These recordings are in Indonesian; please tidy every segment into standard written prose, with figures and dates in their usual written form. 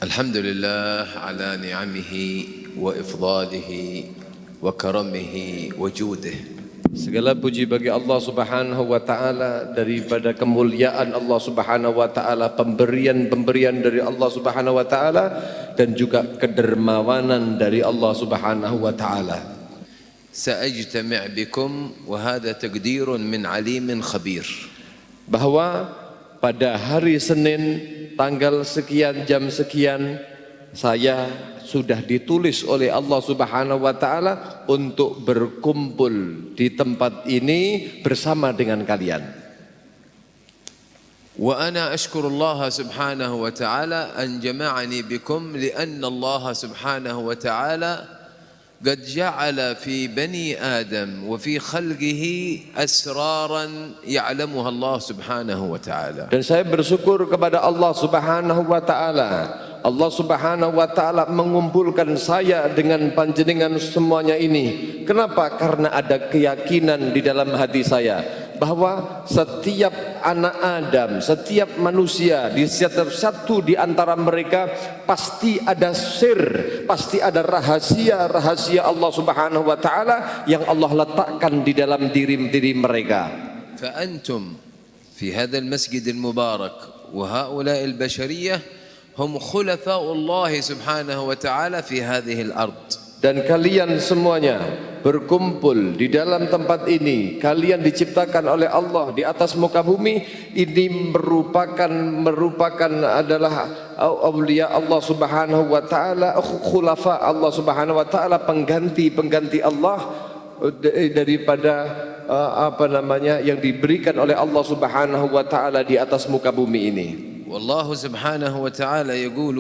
الحمد لله على نعمه وإفضاله وكرمه وجوده. Segala puji bagi Allah Subhanahu wa taala, daripada kemuliaan Allah Subhanahu wa taala, pemberian-pemberian dari Allah Subhanahu wa taala, dan juga kedermawanan dari Allah Subhanahu wa taala. سأجتمع بكم وهذا تقدير من عليم خبير. Bahwa pada hari Senin tanggal sekian jam sekian saya sudah ditulis oleh Allah Subhanahu wa taala untuk berkumpul di tempat ini bersama dengan kalian. وأنا أشكر الله سبحانه وتعالى أن جمعني بكم لأن الله سبحانه وتعالى قد جعل في بني آدم وفي خلقه أسرارا يعلمها الله سبحانه وتعالى. Dan saya bersyukur kepada Allah Subhanahu wa taala. Allah Subhanahu wa taala mengumpulkan saya dengan panjenengan semuanya ini. Kenapa? Karena ada keyakinan di dalam hati saya bahwa setiap anak Adam, setiap manusia, di setiap satu di antara mereka pasti ada sir, pasti ada rahasia-rahasia Allah Subhanahu wa taala yang Allah letakkan di dalam diri mereka. فأنتم في هذا المسجد المبارك وهؤلاء البشرية هم خلفاء الله سبحانه وتعالى في هذه الأرض. Dan kalian semuanya berkumpul di dalam tempat ini. Kalian diciptakan oleh Allah di atas muka bumi. Ini merupakan adalah awliya Allah Subhanahu wa taala, khulafa Allah Subhanahu wa taala, pengganti Allah daripada yang diberikan oleh Allah Subhanahu wa taala di atas muka bumi ini. والله سبحانه وتعالى يقول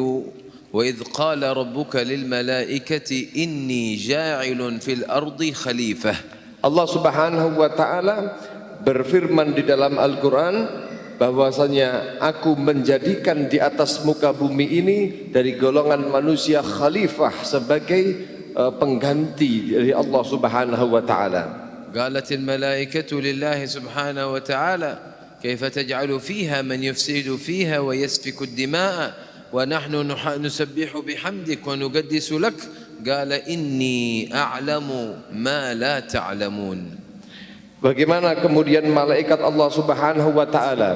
وإذ قال ربك للملائكة إني جاعل في الأرض خليفة. Allah Subhanahu wa taala berfirman di dalam Al-Qur'an bahwasanya aku menjadikan di atas muka bumi ini dari golongan manusia khalifah sebagai pengganti dari Allah Subhanahu wa taala. قالت الملائكة لله سبحانه وتعالى كيف تجعل فيها من يفسد فيها ويسفك الدماء ونحن نسبح بحمدك ونقدس لك قال إني أعلم ما لا تعلمون. Bagaimana kemudian malaikat Allah Subhanahu wa taala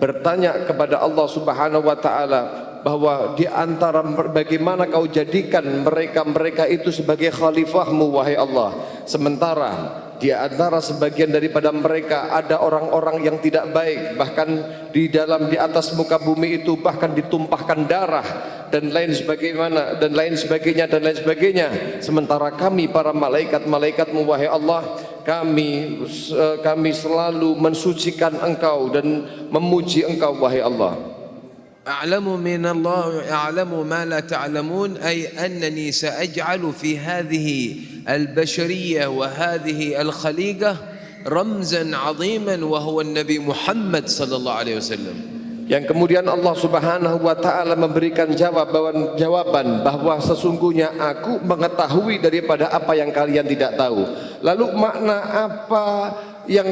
bertanya kepada Allah Subhanahu wa taala bahwa di antara bagaimana kau jadikan mereka itu sebagai khalifahmu wahai Allah, sementara di antara sebagian daripada mereka ada orang-orang yang tidak baik, bahkan di atas muka bumi itu bahkan ditumpahkan darah dan lain sebagainya. Sementara kami para malaikat-malaikatmu wahai Allah, kami selalu mensucikan Engkau dan memuji Engkau wahai Allah. أعلم من الله أعلم ما لا تعلمون، أي أنني سأجعل في هذه البشرية وهذه الخليقة رمزا عظيما وهو النبي محمد صلى الله عليه وسلم. Yang kemudian Allah Subhanahu wa taala memberikan jawaban bahwa sesungguhnya aku mengetahui daripada apa yang kalian tidak tahu. Lalu makna apa yang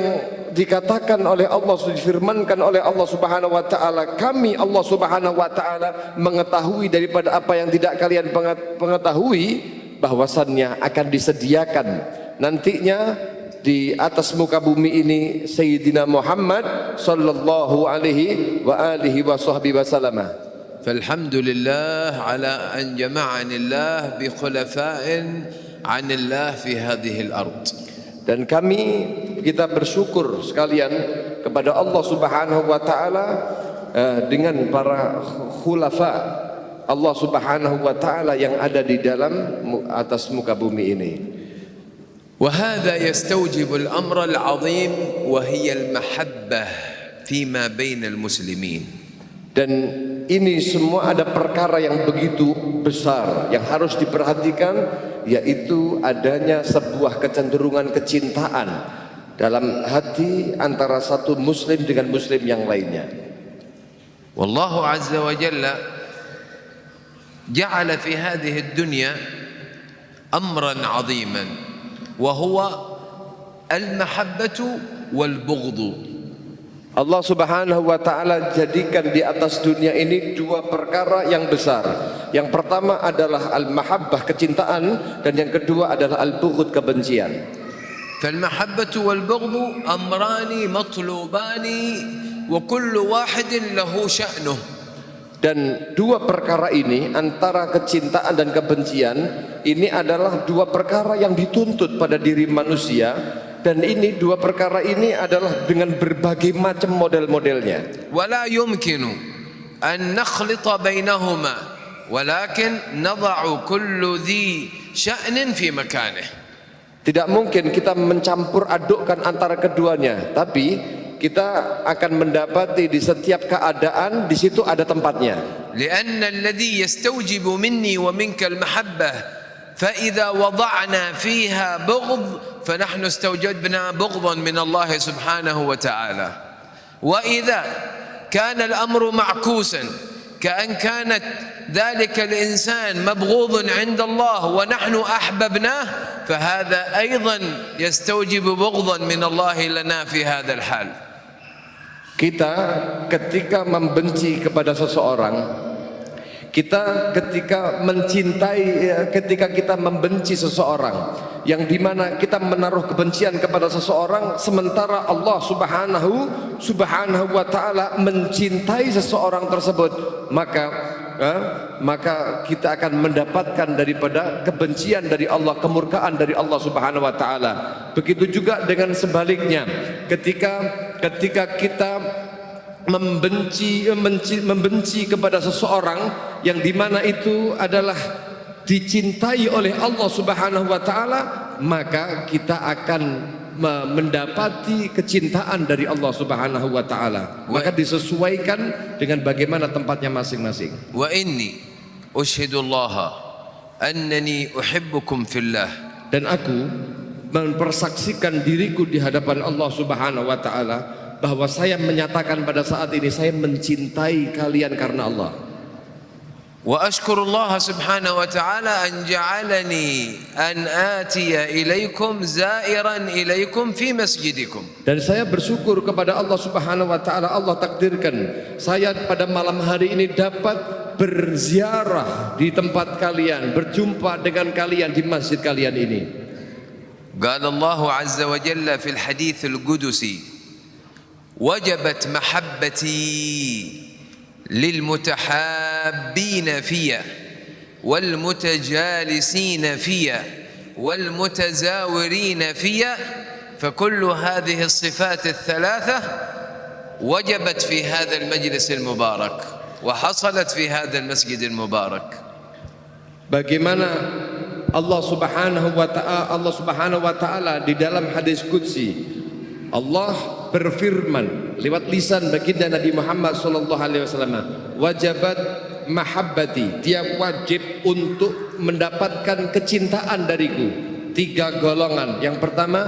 dikatakan oleh Allah, difirmankan oleh Allah Subhanahu wa taala, kami Allah Subhanahu wa taala mengetahui daripada apa yang tidak kalian mengetahui, bahwasannya akan disediakan nantinya di atas muka bumi ini Sayyidina Muhammad sallallahu alaihi wa alihi wa sahbihi wasallam. فالحمد لله على أن جمعني الله بخلفاء عن الله في هذه الأرض. Dan kita bersyukur sekalian kepada Allah Subhanahu wa taala dengan para khulafa Allah Subhanahu wa taala yang ada di dalam atas muka bumi ini. وهذا يستوجب الأمر العظيم وهي المحبة فيما بين المسلمين. Dan ini semua ada perkara yang begitu besar yang harus diperhatikan, yaitu adanya sebuah kecenderungan kecintaan dalam hati antara satu muslim dengan muslim yang lainnya. Wallahu azza wa jalla ja'ala fi hadhihi ad-dunya amran 'aziman wa huwa al-mahabbatu wal-bughdhu. Allah Subhanahu wa ta'ala jadikan di atas dunia ini dua perkara yang besar. Yang pertama adalah al-mahabbah, kecintaan, dan yang kedua adalah al-bughd, kebencian. فالمحبة والبغض أمران مطلوبان وكل واحد له شأنه. Dan dua perkara ini, antara kecintaan dan kebencian, ini adalah dua perkara yang dituntut pada diri manusia. Dan ini dua perkara ini adalah dengan berbagai macam model-modelnya. ولا يمكن أن نخلط بينهما ولكن نضع كل ذي شأن في مكانه. Tidak mungkin kita mencampur adukkan antara keduanya, tapi kita akan mendapati di setiap keadaan di situ ada tempatnya. لأن الذي يستوجب مني ومنك المحبة فإذا وضعنا فيها بغض فنحن استوجبنا بغضا من الله سبحانه وتعالى. وإذا كان الأمر معكوسا كأن كانت ذلك الإنسان مبغوض عند الله ونحن أحببناه فهذا أيضا يستوجب بغضا من الله لنا في هذا الحال. Kita ketika membenci kepada seseorang, kita ketika mencintai, ketika kita membenci seseorang, yang dimana kita menaruh kebencian kepada seseorang, sementara Allah subhanahu wa ta'ala mencintai seseorang tersebut, maka kita akan mendapatkan daripada kebencian dari Allah, kemurkaan dari Allah subhanahu wa ta'ala. Begitu juga dengan sebaliknya, ketika kita membenci kepada seseorang yang dimana itu adalah dicintai oleh Allah subhanahu wa ta'ala, maka kita akan mendapati kecintaan dari Allah subhanahu wa ta'ala. Maka disesuaikan dengan bagaimana tempatnya masing-masing. Wa inni ushidullaha annani uhibbukum fillah. Dan aku mempersaksikan diriku di hadapan Allah subhanahu wa ta'ala bahwa saya menyatakan pada saat ini saya mencintai kalian karena Allah. Wa ashkurullah subhanahu wa ta'ala an ja'alani an atiya ilaikum zairan ilaikum fi masjidikum. Dan saya bersyukur kepada Allah subhanahu wa ta'ala, Allah takdirkan saya pada malam hari ini dapat berziarah di tempat kalian, berjumpa dengan kalian di masjid kalian ini. Qala Allah azza wa jalla fil hadits al-qudusi wajabat mahabbati للمتحابين فيا والمتجالسين فيا والمتزاورين فيا فكل هذه الصفات الثلاثة وجبت في هذا المجلس المبارك وحصلت في هذا المسجد المبارك. Bagaimana Allah subhanahu wa ta'ala di dalam hadis qudsi, Allah berfirman lewat lisan baginda Nabi Muhammad sallallahu alaihi wasallam, wajabat mahabbati, dia wajib untuk mendapatkan kecintaan dariku. Tiga golongan. Yang pertama,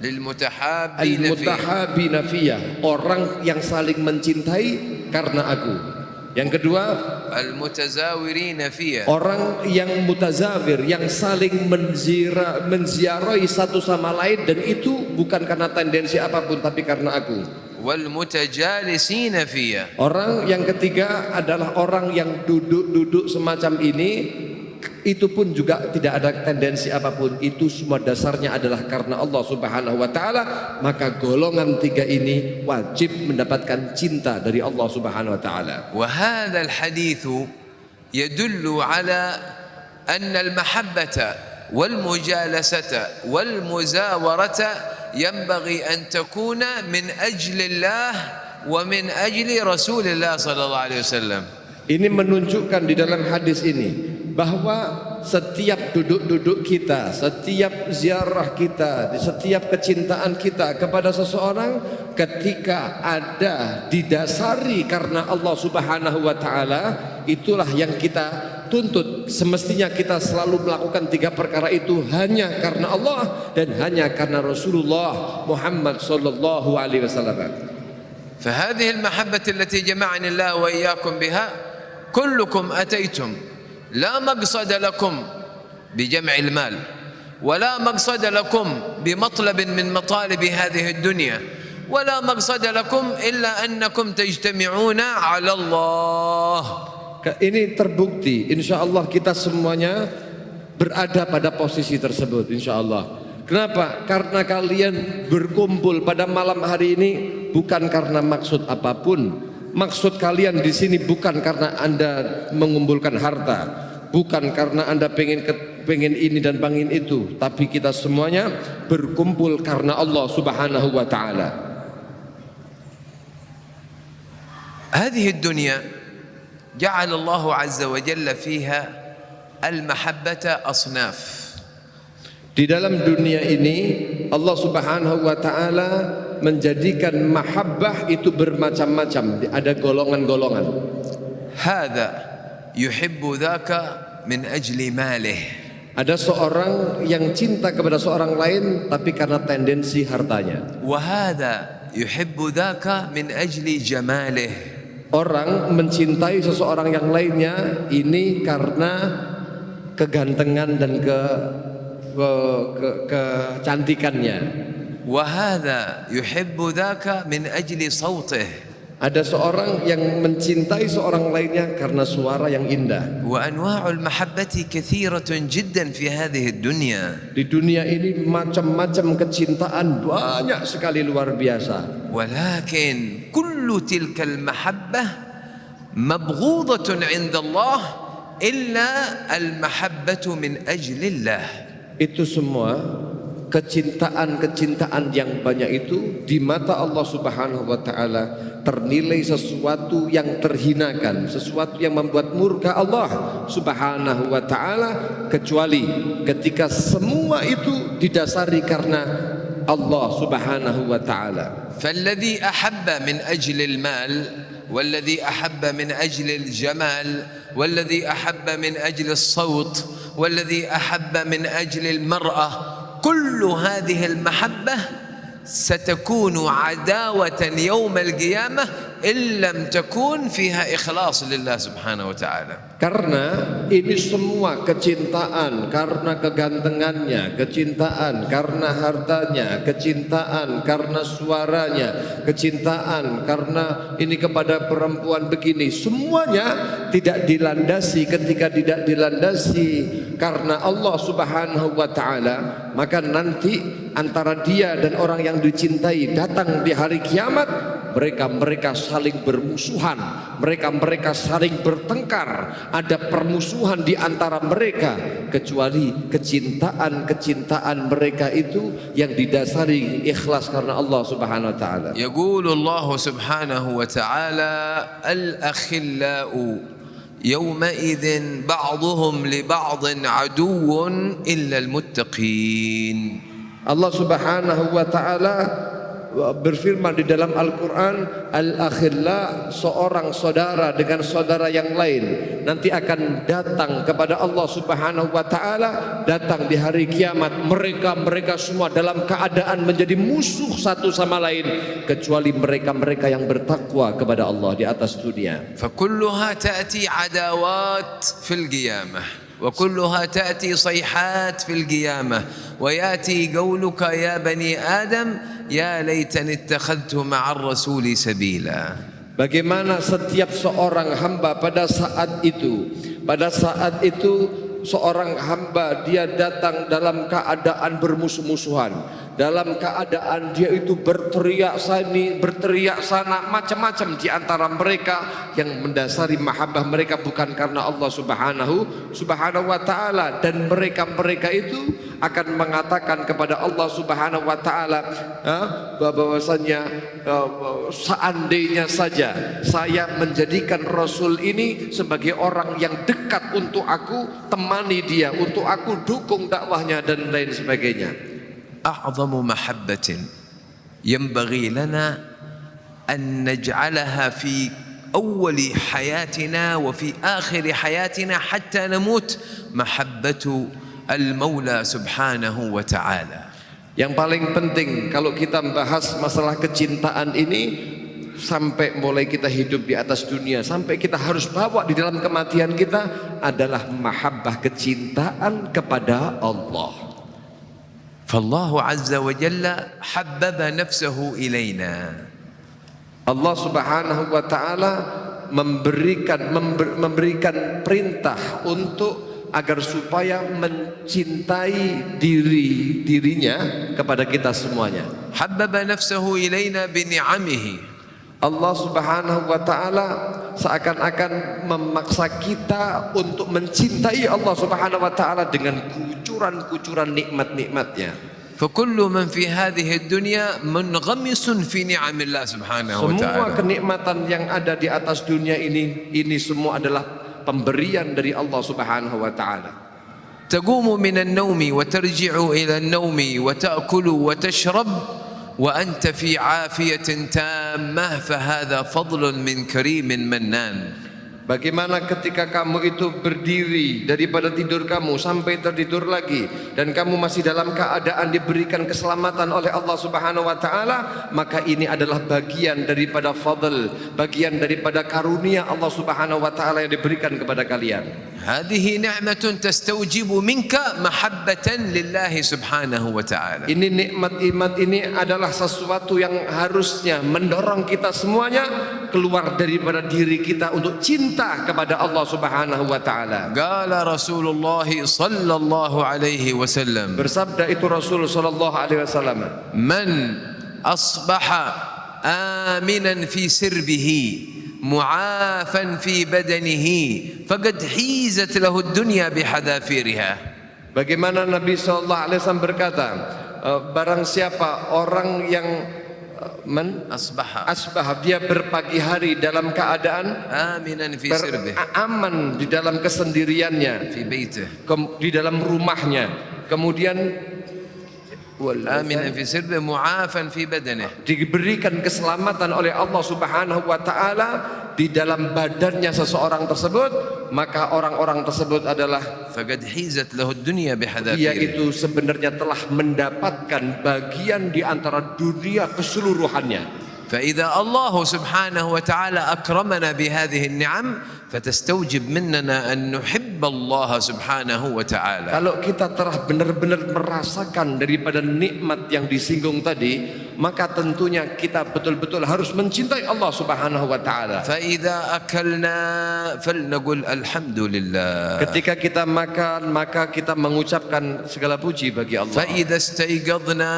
al-mutahabina fiyya, orang yang saling mencintai karena aku. Yang kedua, al-mutazawirina fiyya, orang yang mutazawir, yang saling menziarahi satu sama lain, dan itu bukan karena tendensi apapun tapi karena aku. Wal mutajalisina fiyya, orang yang ketiga adalah orang yang duduk-duduk semacam ini, itu pun juga tidak ada tendensi apapun, itu semua dasarnya adalah karena Allah subhanahu wa ta'ala. Maka golongan tiga ini wajib mendapatkan cinta dari Allah subhanahu wa ta'ala. Wa hadzal haditsu yadullu ala anna al-mahabbata wal mujalasata wal muzawarata yanbaghi an takuna min ajli Allah wa min ajli Rasulillah sallallahu alaihi wasallam. Ini menunjukkan di dalam hadis ini bahwa setiap duduk-duduk kita, setiap ziarah kita, setiap kecintaan kita kepada seseorang, ketika ada didasari karena Allah subhanahu wa ta'ala, itulah yang kita tuntut. Semestinya kita selalu melakukan tiga perkara itu hanya karena Allah dan hanya karena Rasulullah Muhammad sallallahu alaihi wasallam. فهذه المحبة التي جمعني الله وإياكم بها كلكم أتيتم لا مقصد لكم بجمع المال ولا مقصد لكم بمطلب من مطالب هذه الدنيا ولا مقصد لكم إلا أنكم تجتمعون على الله. Ini terbukti, insya Allah kita semuanya berada pada posisi tersebut, insya Allah. Kenapa? Karena kalian berkumpul pada malam hari ini bukan karena maksud apapun. Maksud kalian di sini bukan karena Anda mengumpulkan harta, bukan karena Anda pengen ini dan pengen itu, tapi kita semuanya berkumpul karena Allah Subhanahu wa taala. هذه الدنيا جعل الله عز وجل فيها المحبة أصناف. Di dalam dunia ini Allah Subhanahu wa taala menjadikan mahabbah itu bermacam-macam, ada golongan-golongan. هذا يحب ذاك من أجل ماله. Ada seorang yang cinta kepada seorang lain tapi karena tendensi hartanya. وهذا يحب ذاك من أجل جماله. Orang mencintai seseorang yang lainnya ini karena kegantengan dan kecantikannya. وهذا يحب ذاك من أجل صوته. Ada seorang yang mencintai seorang lainnya karena suara yang indah. وأنواع المحبة كثيرة جدا في هذه الدنيا. Di dunia ini macam-macam kecintaan banyak sekali, luar biasa. ولكن كل تلك المحبة مبغوضة عند الله إلا المحبة من أجل الله. Itu semua kecintaan yang banyak itu di mata Allah Subhanahu wa taala ternilai sesuatu yang terhinakan, sesuatu yang membuat murka Allah Subhanahu wa taala, kecuali ketika semua itu didasari karena Allah Subhanahu wa taala. فالذي أحب من أجل المال والذي أحب من أجل الجمال والذي أحب من أجل الصوت والذي أحب من أجل المرأة، كل هذه المحبة ستكون عداوة يوم القيامة إن لم تكون فيها إخلاص لله سبحانه وتعالى. Karena ini semua kecintaan karena kegantengannya, kecintaan karena hartanya, kecintaan karena suaranya, kecintaan karena ini kepada perempuan begini, semuanya tidak dilandasi. Ketika tidak dilandasi karena Allah Subhanahu wa taala, maka nanti antara dia dan orang yang dicintai datang di hari kiamat, mereka saling bermusuhan, mereka saling bertengkar, ada permusuhan di antara mereka, kecuali kecintaan mereka itu yang didasari ikhlas karena Allah Subhanahu wa taala. يقول الله سبحانه وتعالى: الأخلاء يومئذ بعضهم لبعض عدو إلا المتقين. Allah Subhanahu wa taala berfirman di dalam Al-Quran, al-akhilla, seorang saudara dengan saudara yang lain nanti akan datang kepada Allah Subhanahu wa taala, datang di hari kiamat, mereka semua dalam keadaan menjadi musuh satu sama lain, kecuali mereka yang bertakwa kepada Allah di atas dunia. فكلها تأتي عداوات في القيامة وكلها تأتي صيحات في القيامة ويأتي قولك يا بني آدم يا ليتني اتخذت مع الرسول سبيلا. Bagaimana setiap seorang hamba pada saat itu seorang hamba dia datang dalam keadaan bermusuh-musuhan, dalam keadaan dia itu berteriak sana, macam-macam di antara mereka yang mendasari mahabbah mereka bukan karena Allah Subhanahu wa taala, dan mereka itu akan mengatakan kepada Allah Subhanahu wa taala bahwasanya seandainya saja saya menjadikan Rasul ini sebagai orang yang dekat untuk aku, temani dia, untuk aku dukung dakwahnya dan lain sebagainya. أعظم محبة ينبغي لنا أن نجعلها في أول حياتنا وفي آخر حياتنا حتى نموت محبة المولى سبحانه وتعالى. Yang paling penting kalau kita membahas masalah kecintaan ini, sampai mulai kita hidup di atas dunia, sampai kita harus bawa di dalam kematian kita, adalah mahabbah, kecintaan kepada Allah. فالله عز وجل حبب نفسه إلينا. Allah Subhanahu wa taala memberikan perintah untuk agar supaya mencintai dirinya kepada kita semuanya. حبب نفسه إلينا بنعمه. Allah Subhanahu wa taala seakan-akan memaksa kita untuk mencintai Allah Subhanahu wa taala dengan kucuran-kucuran nikmat-nikmatnya. فكل من في هذه الدنيا منغمس في نعم الله سبحانه Semua وتعالى. kenikmatan yang ada di atas dunia ini semua adalah pemberian dari Allah Subhanahu wa taala. تقوم من النوم وترجع إلى النوم وتأكل وتشرب وأنت في عافية تامة فهذا فضل من كريم منان. Bagaimana ketika kamu itu berdiri daripada tidur kamu sampai tertidur lagi dan kamu masih dalam keadaan diberikan keselamatan oleh Allah Subhanahu wa taala, maka ini adalah bagian daripada fadl, bagian daripada karunia Allah Subhanahu wa taala yang diberikan kepada kalian. هذه نعمة تستوجب منك محبة لله سبحانه وتعالى. Ini nikmat ini adalah sesuatu yang harusnya mendorong kita semuanya keluar daripada diri kita untuk cinta kepada Allah Subhanahu wa taala. قال رسول الله صلى الله عليه وسلم. Bersabda itu Rasul sallallahu alaihi wasallam, من أصبح آمنا في سربه معافا في بدنه فقد حيزت له الدنيا بحذافيرها. Bagaimana Nabi sallallahu alaihi wasallam berkata, barang siapa orang yang asbah dia berpagi hari dalam keadaan آمنا في سربه aman di dalam kesendiriannya, في بيته di dalam rumahnya, kemudian آمنا في سربه معافا في بدنه, diberikan keselamatan oleh Allah Subhanahu wa taala di dalam badannya seseorang tersebut, maka orang-orang tersebut adalah فقد حيزت له الدنيا dia بحذافيرها. itu sebenarnya telah mendapatkan bagian di antara dunia keseluruhannya. فإذا الله سبحانه وتعالى أكرمنا بهذه النعم فتستوجب مننا أن نحب الله سبحانه وتعالى. Kalau kita telah benar-benar merasakan daripada nikmat yang disinggung tadi, maka tentunya kita betul-betul harus mencintai Allah Subhanahu wa taala. فإذا أكلنا فلنقل الحمد لله. Ketika kita makan, maka kita mengucapkan segala puji bagi Allah. فإذا استيقظنا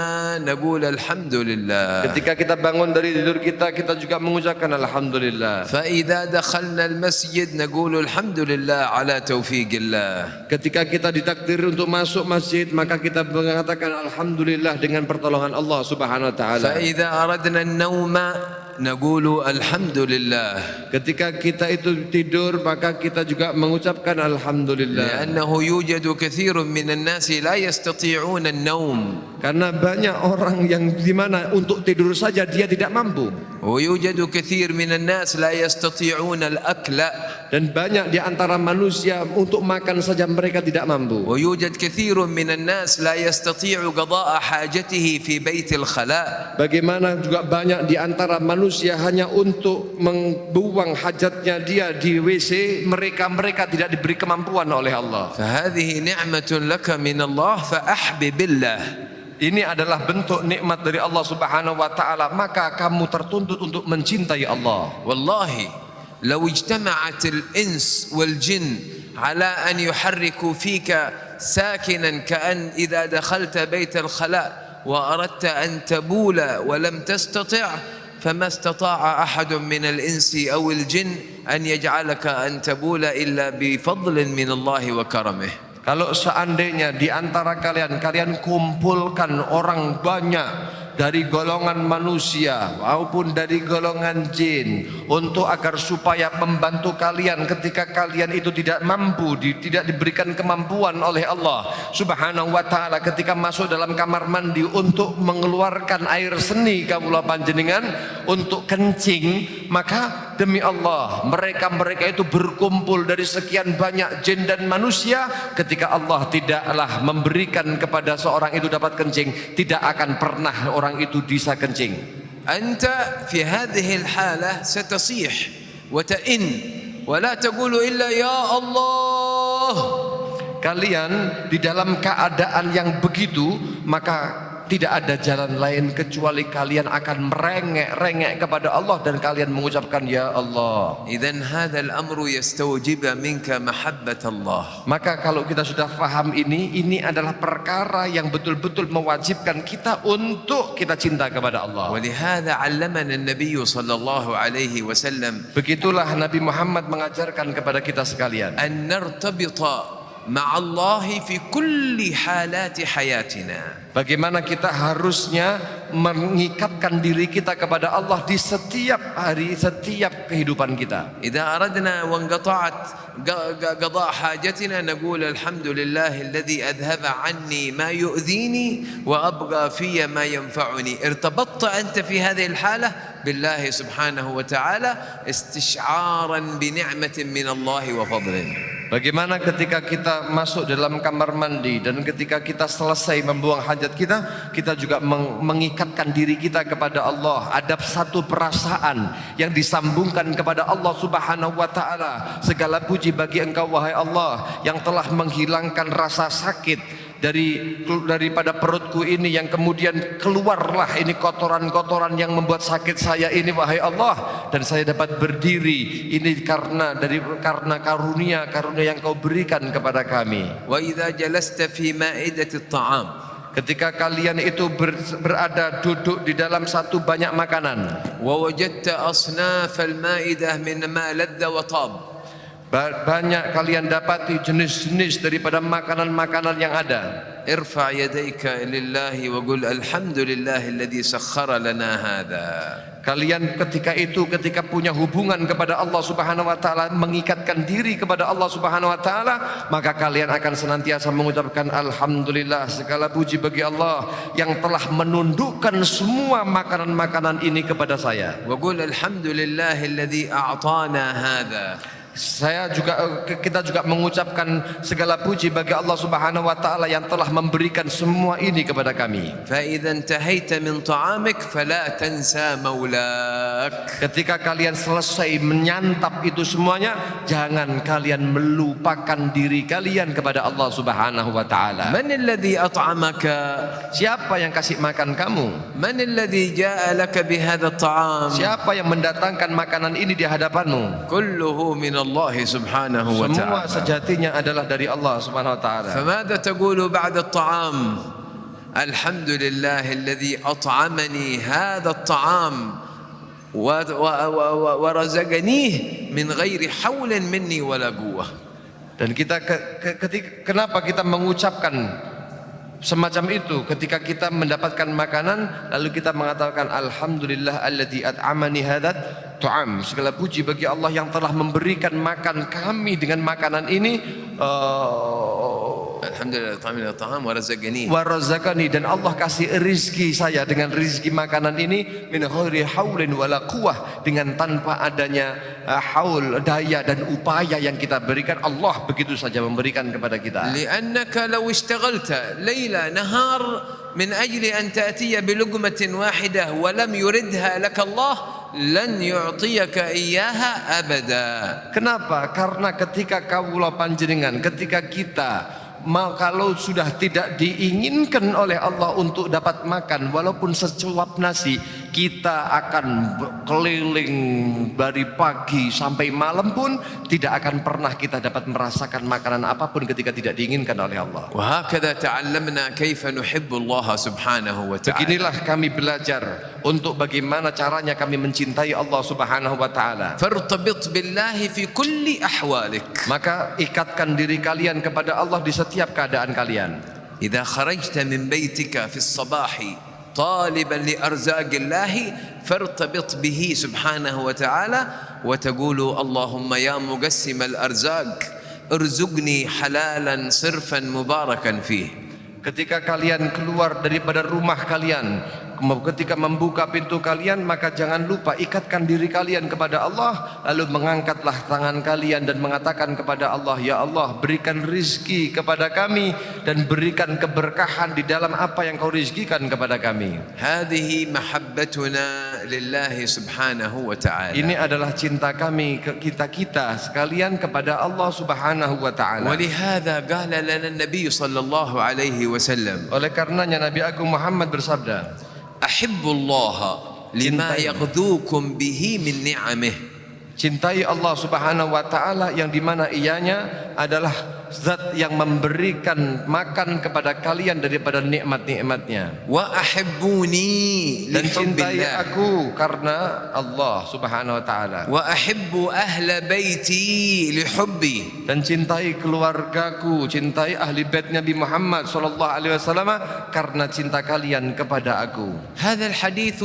نقول الحمد لله. Ketika kita bangun dari tidur kita juga mengucapkan alhamdulillah. فإذا دخلنا المسجد نقول الحمد لله على توفيق الله. Ketika kita ditakdir untuk masuk masjid, maka kita mengatakan alhamdulillah dengan pertolongan Allah Subhanahu wa taala. فإذا أردنا النوم نقول الحمد لله. Ketika kita itu tidur, maka kita juga mengucapkan alhamdulillah. لأنه يوجد كثير من الناس لا يستطيعون النوم. Karena banyak orang yang dimana untuk tidur saja dia tidak mampu. ويوجد كثير من الناس لا يستطيعون الأكل. Dan banyak di antara manusia untuk makan saja mereka tidak mampu. ويوجد كثير من الناس لا يستطيع قضاء حاجته في بيت الخلاء. Bagaimana juga banyak di antara manusia hanya untuk membuang hajatnya dia di WC, mereka tidak diberi kemampuan oleh Allah. فهذه نعمة لك من الله فأحبب الله. Ini adalah bentuk nikmat dari Allah Subhanahu wa taala, maka kamu tertuntut untuk mencintai Allah. والله لو اجتمعت الإنس والجن على أن يحركوا فيك ساكنا كأن إذا دخلت بيت الخلاء وأردت أن تبول ولم تستطع فما استطاع أحد من الإنس أو الجن أن يجعلك أن تبول إلا بفضل من الله وكرمه. Kalau seandainya di antara kalian kumpulkan orang banyak dari golongan manusia maupun dari golongan jin untuk agar supaya membantu kalian ketika kalian itu tidak mampu, tidak diberikan kemampuan oleh Allah Subhanahu wa taala ketika masuk dalam kamar mandi untuk mengeluarkan air seni kawula panjenengan untuk kencing, maka demi Allah mereka itu berkumpul dari sekian banyak jin dan manusia, ketika Allah tidaklah memberikan kepada seorang itu dapat kencing, tidak akan pernah orang itu bisa kencing. Anta fi hadhihi al-halah satasih wa ta'in wa la taqulu illa ya Allah. kalian di dalam keadaan yang begitu, maka tidak ada jalan lain kecuali kalian akan merengek-rengek kepada Allah dan kalian mengucapkan ya Allah. إذن هذا الأمر يستوجب منك محبة الله. Maka kalau kita sudah paham ini adalah perkara yang betul-betul mewajibkan kita untuk kita cinta kepada Allah. ولهذا علمنا النبي صلى الله عليه وسلم Begitulah Nabi Muhammad mengajarkan kepada kita sekalian, أن نرتبط مع الله في كل حالات حياتنا. bagaimana kita harusnya mengikatkan diri kita kepada Allah di setiap hari, setiap kehidupan kita. إذا أردنا وانقطعت قضاء حاجتنا نقول الحمد لله الذي أذهب عني ما يؤذيني وأبقى في ما ينفعني. ارتبطت أنت في هذه الحالة بالله سبحانه وتعالى استشعارا بنعمة من الله وفضله. Bagaimana ketika kita masuk dalam kamar mandi dan ketika kita selesai membuang hajat kita juga mengikatkan diri kita kepada Allah. Ada satu perasaan yang disambungkan kepada Allah Subhanahu wa taala. Segala puji bagi Engkau wahai Allah yang telah menghilangkan rasa sakit daripada perutku ini, yang kemudian keluarlah ini kotoran-kotoran yang membuat sakit saya ini wahai Allah, dan saya dapat berdiri ini karena karunia yang Kau berikan kepada kami. وإذا جلست في مائدة الطعام, ketika kalian itu berada duduk di dalam satu banyak makanan, ووجدت أصناف المائدة من ما لذ وطاب, banyak kalian dapati jenis-jenis daripada makanan-makanan yang ada, ارفع يديك لله وقل الحمد لله الذي سخر لنا هذا. Kalian ketika punya hubungan kepada Allah Subhanahu wa taala, mengikatkan diri kepada Allah Subhanahu wa taala, maka kalian akan senantiasa mengucapkan alhamdulillah, segala puji bagi Allah yang telah menundukkan semua makanan-makanan ini kepada saya. وقل الحمد لله الذي أعطانا هذا. Kita juga mengucapkan segala puji bagi Allah Subhanahu wa taala yang telah memberikan semua ini kepada kami. فإذا انتهيت من طعامك فلا تنسى مولاك. Ketika kalian selesai menyantap itu semuanya, jangan kalian melupakan diri kalian kepada Allah Subhanahu wa taala. من الذي أطعمك؟ Siapa yang kasih makan kamu? من الذي جاء لك بهذا الطعام؟ Siapa yang mendatangkan makanan ini di hadapanmu? كله من الله سبحانه Semua وتعالى. sejatinya adalah dari Allah Subhanahu wa taala. فماذا تقول بعد الطعام؟ الحمد لله الذي أطعمني هذا الطعام ورزقنيه من غير حول مني ولا قوة. Dan kita kenapa kita mengucapkan semacam itu ketika kita mendapatkan makanan, lalu kita mengatakan alhamdulillah alladzi at'amani hadat tu'am, segala puji bagi Allah yang telah memberikan makan kami dengan makanan ini, alhamdulillah ta'amina ta'am wa razaqani, dan Allah kasih rizki saya dengan rizki makanan ini min ghairi haulin wala quwwah, dengan tanpa adanya haul, daya dan upaya yang kita berikan, Allah begitu saja memberikan kepada kita. li'annaka law ishtaghalta layla nahar min ajli an ta'tiya bi luqmatin wahidah wa lam yuridha lak Allah lan yu'tiyaka iyyaha abada. Kenapa? Karena ketika kaulah panjenengan, ketika kita kalau sudah tidak diinginkan oleh Allah untuk dapat makan walaupun secuap nasi, kita akan keliling dari pagi sampai malam pun tidak akan pernah kita dapat merasakan makanan apapun ketika tidak diinginkan oleh Allah. وهكذا تعلمنا كيف نحب الله سبحانه وتعالى. Beginilah kami belajar untuk bagaimana caranya kami mencintai Allah Subhanahu wa taala. فارتبط بالله في كل أحوالك. Maka ikatkan diri kalian kepada Allah di setiap keadaan kalian. إذا خرجت من بيتك في الصباح طالبا لأرزاق الله فارتبط به سبحانه وتعالى وتقول اللهم يا مقسم الأرزاق ارزقني حلالا صرفا مباركا فيه. Ketika kalian keluar daripada rumah kalian ketika membuka pintu kalian maka jangan lupa ikatkan diri kalian kepada Allah, lalu mengangkatlah tangan kalian dan mengatakan kepada Allah, ya Allah berikan rizki kepada kami dan berikan keberkahan di dalam apa yang kau rizkikan kepada kami. هذه محبتنا لله سبحانه وتعالى. Ini adalah cinta kami ke kita sekalian kepada Allah Subhanahu wa taala. ولهذا قال لنا النبي صلى الله عليه وسلم Oleh karenanya Nabi Agung Muhammad bersabda, أحبوا الله لما يغذوكم به من نعمه. cintai Allah Subhanahu wa taala yang dimana ianya adalah zat yang memberikan makan kepada kalian daripada nikmat-nikmatnya. وأحبوني Dan لحب cintai الله aku karena Allah Subhanahu wa taala. وأحبوا أهل بيتي لحبي. Dan cintai keluargaku, cintai ahli bait Nabi Muhammad sallallahu alaihi wasallam karena cinta kalian kepada aku. هذا الحديث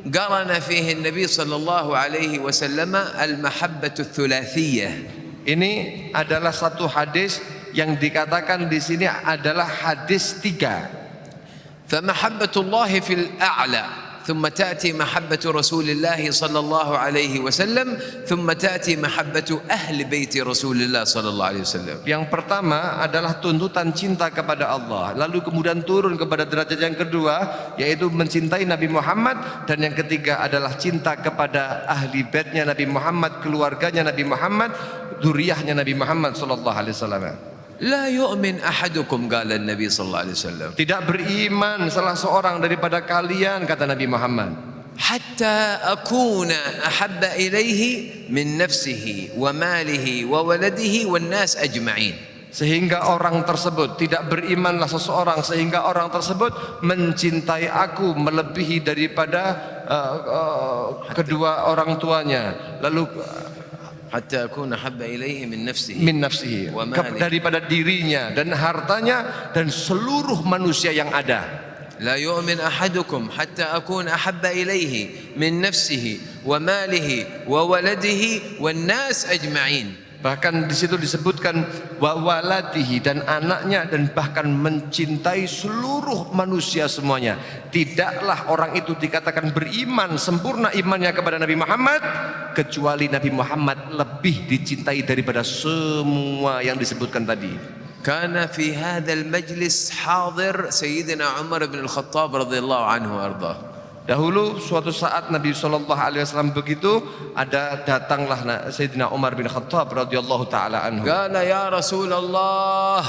قرن فيه النبي صلى الله عليه وسلم المحبة الثلاثية. Ini adalah satu hadis yang dikatakan di sini adalah hadis 3. فمحبة الله في الأعلى ثم تأتي محبة رسول الله صلى الله عليه وسلم ثم تأتي محبة أهل بيت رسول الله صلى الله عليه وسلم. Yang pertama adalah tuntutan cinta kepada Allah, lalu kemudian turun kepada derajat yang kedua yaitu mencintai Nabi Muhammad, dan yang ketiga adalah cinta kepada ahli baitnya Nabi Muhammad, keluarganya Nabi Muhammad, zuriyahnya Nabi Muhammad sallallahu alaihi wasallam. لا يؤمن أحدكم قال النبي صلى الله عليه وسلم Tidak beriman salah seorang daripada kalian, kata Nabi Muhammad, حتى أكون أحب إليه من نفسه وماله وولده والناس أجمعين. sehingga orang tersebut, tidak berimanlah seseorang sehingga orang tersebut mencintai aku melebihi daripada kedua orang tuanya, lalu حتى أكون أحب إليه من نفسه min nafsihi, وماله. daripada dirinya dan hartanya dan seluruh manusia yang ada. لا يؤمن أحدكم حتى أكون أحب إليه من نفسه وماله وولده والناس أجمعين. Bahkan di situ disebutkan wa waladihi, dan anaknya, dan bahkan mencintai seluruh manusia semuanya. Tidaklah orang itu dikatakan beriman sempurna imannya kepada Nabi Muhammad kecuali Nabi Muhammad lebih dicintai daripada semua yang disebutkan tadi. كان في هذا المجلس حاضر سيدنا عمر بن الخطاب رضي الله عنه وأرضاه. Dahulu suatu saat Nabi SAW begitu, datanglah Sayyidina Umar bin Khattab radhiyallahu taala anhu. قال يا رسول الله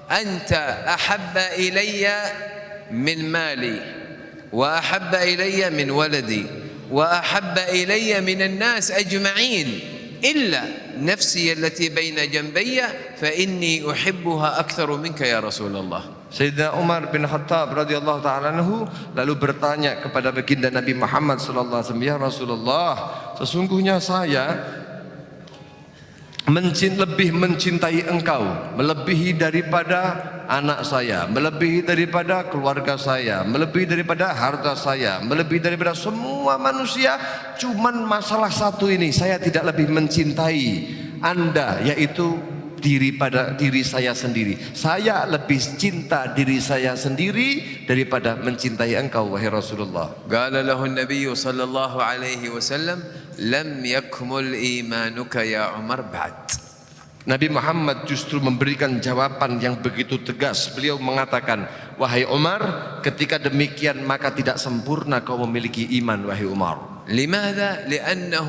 أنت أحب إلي من مالي وأحب إلي من ولدي وأحب إلي من الناس أجمعين إلا نفسي التي بين جنبي فإني أحبها أكثر منك يا رسول الله. Sayyidina Umar bin Khattab radhiyallahu taala anhu lalu bertanya kepada baginda Nabi Muhammad sallallahu alaihi wasallam, ya Rasulullah, sesungguhnya saya lebih mencintai engkau melebihi daripada anak saya, melebihi daripada keluarga saya, melebihi daripada harta saya, melebihi daripada semua manusia. Cuman masalah satu ini, saya tidak lebih mencintai Anda, yaitu diri saya sendiri. Saya lebih cinta diri saya sendiri daripada mencintai engkau, wahai Rasulullah. قال له النبي صلى الله عليه وسلم لم يكمل إيمانك يا عمر بعد. Nabi Muhammad justru memberikan jawaban yang begitu tegas. Beliau mengatakan, wahai Umar, ketika demikian maka tidak sempurna kau memiliki iman, wahai Umar. لماذا؟ لأنه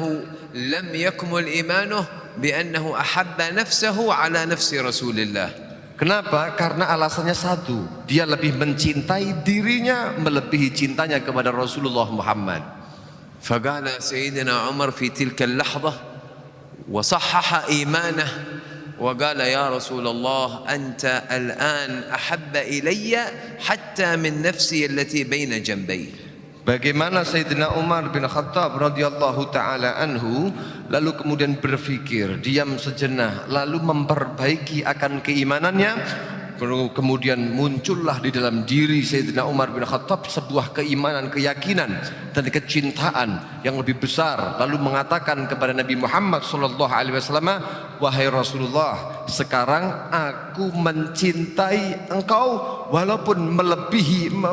لم يكمل إيمانه بأنه أحب نفسه على نفس رسول الله. Kenapa? Karena alasannya satu, dia lebih mencintai dirinya melebihi cintanya kepada Rasulullah Muhammad. فقال سيدنا عمر في تلك اللحظة وصحح إيمانه وقال يا رسول الله أنت الآن أحب إلي حتى من نفسي التي بين جنبي. Bagaimana Sayyidina Umar bin Khattab radhiyallahu taala anhu lalu kemudian berpikir, diam sejenak, lalu memperbaiki akan keimanannya. Kemudian muncullah di dalam diri Sayyidina Umar bin Khattab sebuah keimanan, keyakinan dan kecintaan yang lebih besar. Lalu mengatakan kepada Nabi Muhammad SAW, wahai Rasulullah, sekarang aku mencintai engkau walaupun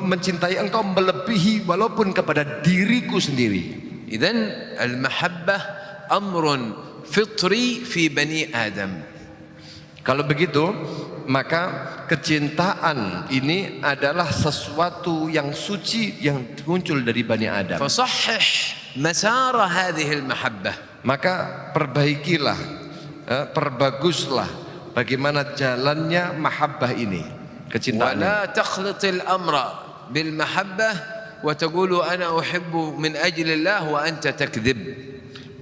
mencintai engkau melebihi walaupun kepada diriku sendiri. إذن المحبة أمر فطري في بني آدم. Kalau begitu, maka kecintaan ini adalah sesuatu yang suci yang muncul dari Bani Adam. فصحح مسار هذه المحبة. Maka perbaikilah, perbaguslah bagaimana jalannya mahabbah ini, kecintaan. ولا تخلط الأمر بالمحبة وتقول أنا أحب من أجل الله وأنت تكذب.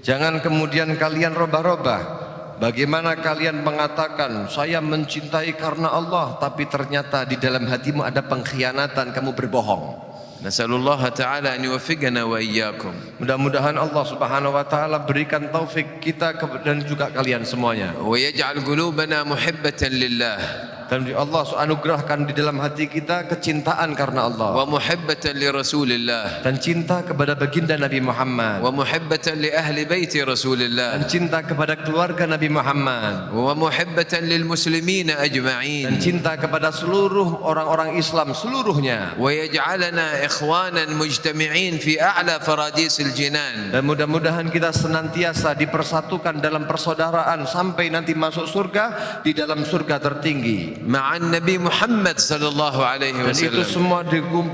Jangan kemudian kalian robah-robah. Bagaimana kalian mengatakan saya mencintai karena Allah, tapi ternyata di dalam hatimu ada pengkhianatan, kamu berbohong. نسأل الله تعالى أن يوفقنا وإياكم. Mudah-mudahan Allah Subhanahu wa taala berikan taufik kita dan juga kalian semuanya. ويجعل قلوبنا محبة لله. Dan Allah anugerahkan di dalam hati kita kecintaan karena Allah. ومحبة لرسول الله. Dan cinta kepada baginda Nabi Muhammad. ومحبة لأهل بيت رسول الله. Dan cinta kepada keluarga Nabi Muhammad. ومحبة للمسلمين أجمعين. Dan cinta kepada seluruh orang-orang Islam seluruhnya. ويجعلنا إخوانا مجتمعين في أعلى فراديس الجنان. Dan mudah-mudahan kita senantiasa dipersatukan dalam persaudaraan sampai nanti masuk surga, di dalam surga tertinggi. مع النبي محمد صلى الله عليه Dan itu وسلم. semua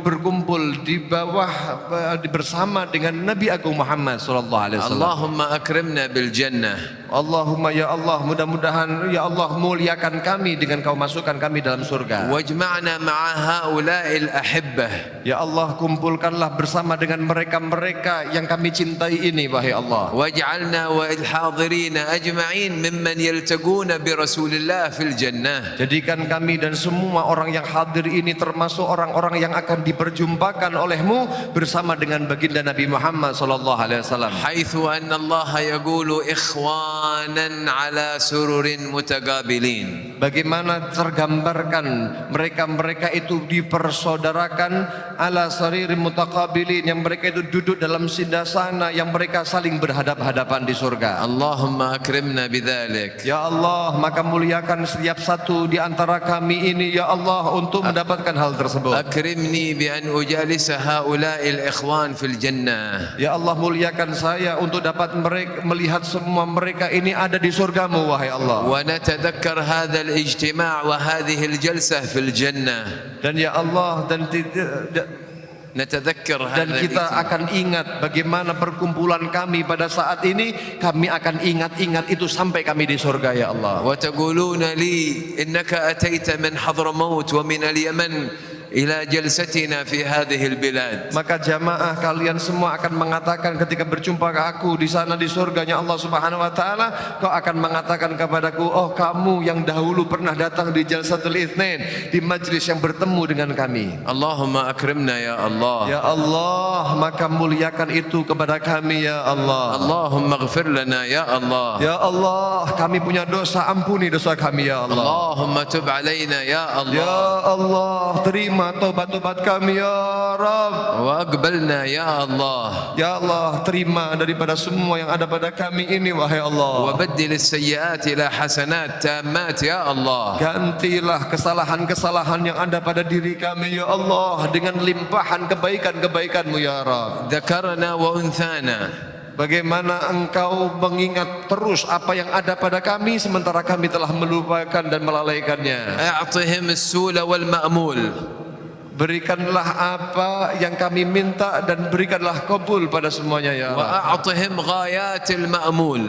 berkumpul di bawah bersama dengan Nabi Agung Muhammad sallallahu alaihi wasallam. اللهم أكرمنا بالجنة. Allahumma ya Allah, mudah-mudahan ya Allah muliakan kami dengan kau masukkan kami dalam surga. واجمعنا مع هؤلاء الأحبة. Ya Allah, kumpulkanlah bersama dengan mereka-mereka yang kami cintai ini, wahai Allah. واجعلنا والحاضرين أجمعين ممن يلتقون برسول الله في الجنة. Jadikan kami dan semua orang yang hadir ini termasuk orang-orang yang akan diperjumpakan olehmu bersama dengan baginda Nabi Muhammad sallallahu alaihi wasallam. حيث أن الله يقول إخوانا على سرر متقابلين. Bagaimana tergambarkan mereka-mereka itu dipersaudarakan ala saririn mutaqabilin, yang mereka itu duduk dalam sindasana yang mereka saling berhadap-hadapan di surga. اللهم أكرمنا بذلك. Ya Allah, maka muliakan setiap satu di antara kami ini ya Allah untuk mendapatkan hal tersebut. أكرمني بأن أجالس هؤلاء الإخوان في الجنة. Ya Allah, muliakan saya untuk dapat melihat semua mereka ini ada di surgamu, wahai Allah. ونتذكر هذا الاجتماع وهذه الجلسة في الجنة. Dan ya Allah, نتذكر dan هذا kita الاجتماع. akan ingat bagaimana perkumpulan kami pada saat ini. Kami akan ingat itu sampai kami di surga, ya Allah. وتقولون لي إنك أتيت من حضرموت ومن اليمن إلى جلستنا في هذه البلاد. Maka jamaah kalian semua akan mengatakan ketika berjumpa ke aku di sana di surganya Allah Subhanahu wa taala, kau akan mengatakan kepadaku, oh kamu yang dahulu pernah datang di Jalsatul Itsnain, di majlis yang bertemu dengan kami. اللهم أكرمنا يا الله. Ya Allah, maka muliakan itu kepada kami, ya Allah. اللهم اغفر لنا يا الله. Ya Allah, kami punya dosa, ampuni dosa kami, ya Allah. اللهم تب علينا يا الله. Ya Allah, terima taubat-taubat kami, ya Rabb. وأقبلنا يا الله. Ya Allah, terima daripada semua yang ada pada kami ini, wahai Allah. وبدل السيئات إلى حسنات تامات يا الله. Gantilah kesalahan-kesalahan yang ada pada diri kami, ya Allah, dengan limpahan kebaikan-kebaikan-Mu, ya Rabb. ذكرنا وأنثانا. Bagaimana Engkau mengingat terus apa yang ada pada kami sementara kami telah melupakan dan melalaikannya. أعطهم السول والمأمول. Berikanlah apa yang kami minta dan berikanlah kabul pada semuanya, ya Allah. وأعطهم غايات المأمول.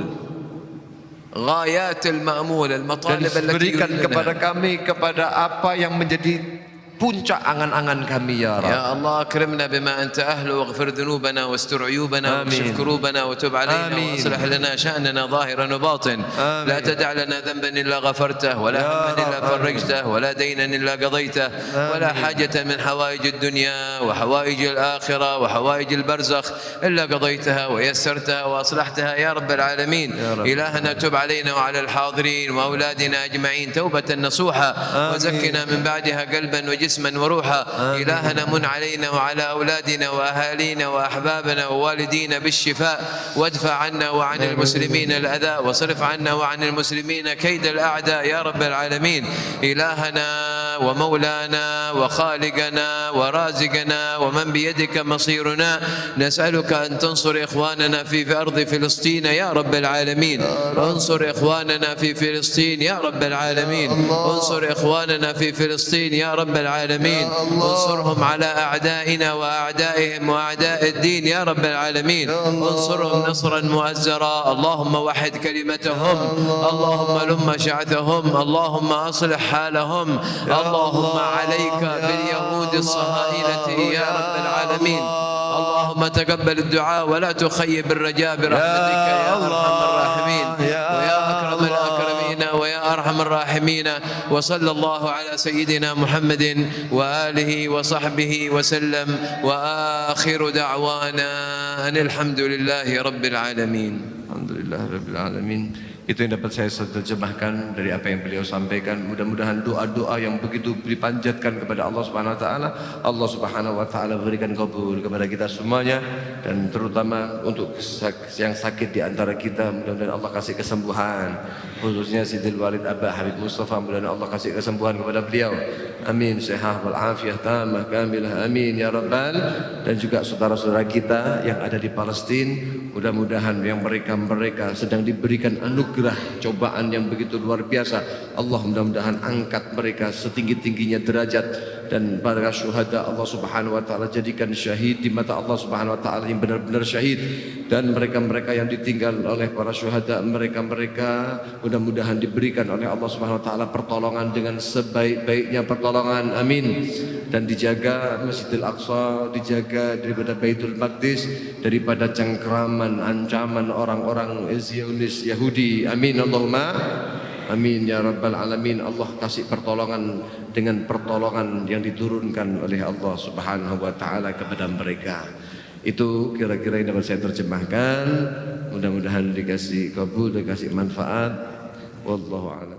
غايات المأمول Dan المطالب التي berikan kepada يريدونها. kami kepada apa yang menjadi puncak angan-angan kami ya Rabb. يا الله أكرمنا بما أنت أهله واغفر ذنوبنا واستر عيوبنا واكشف كروبنا وتب علينا وأصلح لنا شأننا ظاهرا وباطن. لا تدع لنا ذنبا إلا غفرته ولا هما إلا فرجته ولا دينا إلا قضيته ولا حاجة من حوائج الدنيا وحوائج الآخرة وحوائج البرزخ إلا قضيتها ويسرتها وأصلحتها يا رب العالمين. إلهنا تب علينا وعلى الحاضرين وأولادنا أجمعين توبة نصوحة وزكنا من بعدها قلبا وجسما وروحا. إلهنا من علينا وعلى أولادنا وأهالينا وأحبابنا ووالدينا بالشفاء وادفع عنا وعن المسلمين الأذى وصرف عنا وعن المسلمين كيد الأعداء يا رب العالمين. إلهنا ومولانا وخالقنا ورازقنا ومن بيدك مصيرنا نسألك أن تنصر إخواننا في أرض فلسطين يا رب العالمين. انصر إخواننا في فلسطين يا رب العالمين. انصر إخواننا في فلسطين يا رب العالمين. انصرهم على أعدائنا وأعدائهم وأعداء الدين يا رب العالمين. انصرهم نصرا مؤزرا. اللهم وحد كلمتهم. اللهم لم شعثهم. اللهم أصلح حالهم. اللهم عليك باليهود الصهاينة يا رب العالمين. اللهم تقبل الدعاء ولا تخيب الرجاء برحمتك يا أرحم الراحمين ويا أكرم الأكرمين ويا أرحم الراحمين. وصلى الله على سيدنا محمد وآله وصحبه وسلم وآخر دعوانا أن الحمد لله رب العالمين. Alhamdulillah Rabbil Alamin. Itu yang dapat saya terjemahkan dari apa yang beliau sampaikan. Mudah-mudahan doa-doa yang begitu dipanjatkan kepada Allah Subhanahu wa taala, Allah Subhanahu wa taala berikan kabul kepada kita semuanya, dan terutama untuk yang sakit di antara kita, mudah-mudahan Allah kasih kesembuhan. Khususnya Sidil Walid Abah Habib Mustafa, mudah-mudahan Allah kasih kesembuhan kepada beliau. Amin. Sehat wal afiyah tamah kamilah. Amin ya rabbal. Dan juga saudara-saudara kita yang ada di Palestina, mudah-mudahan yang mereka sedang diberikan anugerah cobaan yang begitu luar biasa, Allah mudah-mudahan angkat mereka setinggi-tingginya derajat, dan para syuhada Allah Subhanahu wa taala jadikan syahid di mata Allah Subhanahu wa taala yang benar-benar syahid, dan mereka-mereka yang ditinggal oleh para syuhada, mereka-mereka mudah-mudahan diberikan oleh Allah Subhanahu wa taala pertolongan dengan sebaik-baiknya pertolongan. Amin. Dan dijaga Masjidil Aqsa, dijaga daripada Baitul Maqdis, daripada cengkraman ancaman orang-orang Zionis Yahudi. Amin Allahumma amin ya rabbal alamin. Allah kasih pertolongan dengan pertolongan yang diturunkan oleh Allah Subhanahu wa taala kepada mereka. Itu kira-kira yang dapat saya terjemahkan. Mudah-mudahan dikasih kabul, dikasih manfaat. Wallahu a'lam.